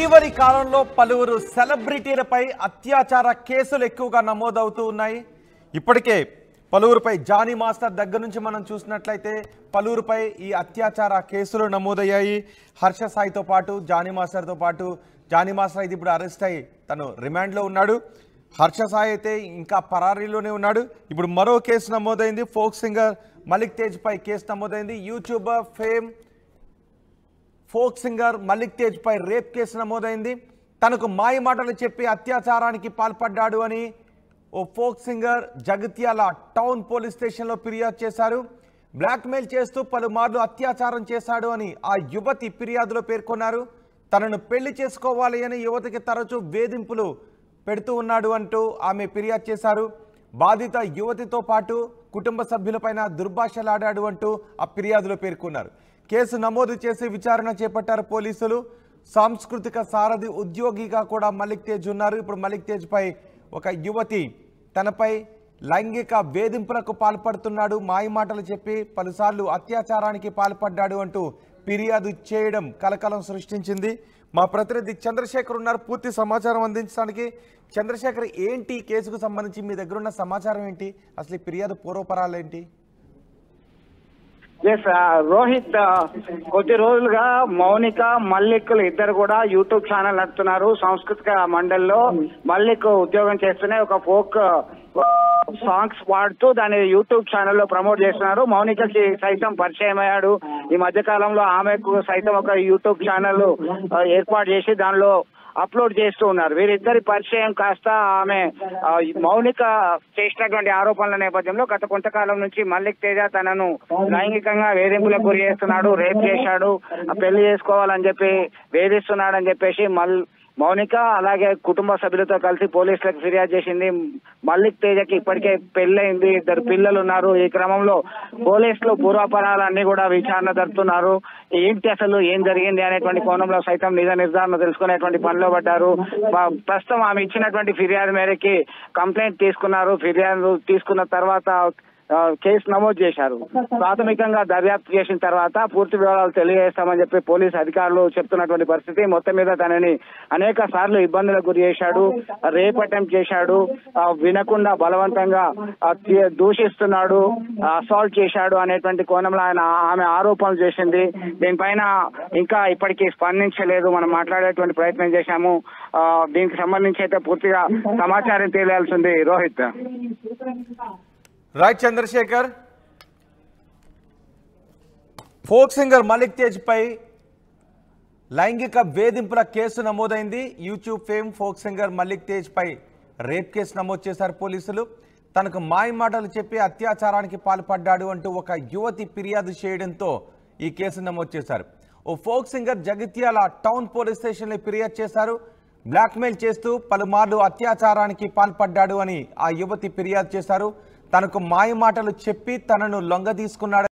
ఇటీవలి కాలంలో పలువురు సెలబ్రిటీలపై అత్యాచార కేసులు ఎక్కువగా నమోదవుతూ ఉన్నాయి. ఇప్పటికే పలువురుపై జానీ మాస్టర్ దగ్గర నుంచి మనం చూసినట్లయితే పలువురుపై ఈ అత్యాచార కేసులు నమోదయ్యాయి. హర్ష సాయితో పాటు జానీ మాస్టర్తో పాటు జానీ మాస్టర్ అయితే ఇప్పుడు అరెస్ట్ అయ్యి తను రిమాండ్లో ఉన్నాడు. హర్ష సాయి అయితే ఇంకా పరారీలోనే ఉన్నాడు. ఇప్పుడు మరో కేసు నమోదైంది. ఫోక్ సింగర్ మలిక్ తేజ్ పై కేసు నమోదైంది. Youtuber fame folk singer Malik Tej పై రేప్ కేసు నమోదైంది. తనకు మాయ మాటలు చెప్పి అత్యాచారానికి పాల్పడ్డాడు అని ఓ folk singer Jagtial town police స్టేషన్లో ఫిర్యాదు చేశారు. బ్లాక్మెయిల్ చేస్తూ పలుమార్లు అత్యాచారం చేశాడు అని ఆ యువతి ఫిర్యాదులో పేర్కొన్నారు. తనను పెళ్లి చేసుకోవాలి అని యువతికి తరచూ వేధింపులు పెడుతూ ఉన్నాడు అంటూ ఆమె ఫిర్యాదు చేశారు. బాధిత యువతితో పాటు కుటుంబ సభ్యులపైన దుర్భాషలాడాడు అంటూ ఆ ఫిర్యాదులో పేర్కొన్నారు. కేసు నమోదు చేసి విచారణ చేపట్టారు పోలీసులు. సాంస్కృతిక సారథి ఉద్యోగిగా కూడా మలిక్ తేజ్ ఉన్నారు. ఇప్పుడు మలిక్ తేజ్ పై ఒక యువతి తనపై లైంగిక వేధింపులకు పాల్పడుతున్నాడు, మాయమాటలు చెప్పి పలుసార్లు అత్యాచారానికి పాల్పడ్డాడు అంటూ ఫిర్యాదు చేయడం కలకలం సృష్టించింది. మా ప్రతినిధి చంద్రశేఖర్ ఉన్నారు పూర్తి సమాచారం అందించడానికి. చంద్రశేఖర్, ఏంటి కేసుకు సంబంధించి మీ దగ్గర ఉన్న సమాచారం ఏంటి? అసలు ఈ ఫిర్యాదు పూర్వపరాలు ఏంటి? రోహిత్, కొద్ది రోజులుగా మౌనిక మల్లిక్లు ఇద్దరు కూడా యూట్యూబ్ ఛానల్ నడుపుతున్నారు. సాంస్కృతిక మండలిలో మల్లిక్ ఉద్యోగం చేస్తూనే ఒక ఫోక్ సాంగ్స్ పాడుతూ దాన్ని యూట్యూబ్ ఛానల్లో ప్రమోట్ చేస్తున్నారు. మౌనికకి సైతం పరిచయం అయ్యాడు. ఈ మధ్య కాలంలో ఆమెకు సైతం ఒక యూట్యూబ్ ఛానల్ ఏర్పాటు చేసి దానిలో అప్లోడ్ చేస్తూ ఉన్నారు. వీరిద్దరి పరిచయం కాస్త ఆమె మౌనిక చేసినటువంటి ఆరోపణల నేపథ్యంలో గత కొంతకాలం నుంచి మల్లిక్ తేజ తనను లైంగికంగా వేధింపులకు గురి చేస్తున్నాడు, రేప్ చేశాడు, పెళ్లి చేసుకోవాలని చెప్పి వేధిస్తున్నాడని చెప్పేసి మౌనిక అలాగే కుటుంబ సభ్యులతో కలిసి పోలీసులకు ఫిర్యాదు చేసింది. మల్లిక్ తేజకి ఇప్పటికే పెళ్ళైంది, ఇద్దరు పిల్లలు ఉన్నారు. ఈ క్రమంలో పోలీసులు పూర్వాపరాలన్నీ కూడా విచారణ జరుపుతున్నారు. ఏంటి అసలు ఏం జరిగింది అనేటువంటి కోణంలో సైతం నిజ నిర్ధారణ తెలుసుకునేటువంటి పనిలో పడ్డారు. ప్రస్తుతం ఆమె ఇచ్చినటువంటి ఫిర్యాదు మేరకి కంప్లైంట్ తీసుకున్నారు. ఫిర్యాదు తీసుకున్న తర్వాత కేసు నమోదు చేశారు. ప్రాథమికంగా దర్యాప్తు చేసిన తర్వాత పూర్తి వివరాలు తెలియజేస్తామని చెప్పి పోలీసు అధికారులు చెప్తున్నటువంటి పరిస్థితి. మొత్తం మీద తనని అనేక సార్లు ఇబ్బందులకు గురి చేశాడు, రేప్ అటెంప్ట్ చేశాడు, వినకుండా బలవంతంగా దూషిస్తున్నాడు, అసాల్ట్ చేశాడు అనేటువంటి కోణంలో ఆమె ఆరోపణలు చేసింది. దీనిపైన ఇంకా ఇప్పటికీ స్పందించలేదు. మనం మాట్లాడేటువంటి ప్రయత్నం చేశాము. దీనికి సంబంధించి అయితే పూర్తిగా సమాచారం తెలియాల్సింది. Rohit. Right Chandrasekhar, folk singer Malik Tej పై లైంగిక వేధింపుల కేసు నమోదైంది. Youtube fame folk singer Malik Tej పై రేప్ కేసు నమోదు చేశారు పోలీసులు. తనకు మాయ మాటలు చెప్పి అత్యాచారానికి పాల్పడ్డాడు అంటూ ఒక యువతి ఫిర్యాదు చేయడంతో ఈ కేసు నమోదు చేశారు. ఓ folk singer Jagtial town police స్టేషన్లో ఫిర్యాదు చేశారు. బ్లాక్మెయిల్ చేస్తూ పలుమార్లు అత్యాచారానికి పాల్పడ్డాడు అని ఆ యువతి ఫిర్యాదు చేశారు. తనకు మాయ మాటలు చెప్పి తనను లొంగ తీసుకున్నాడు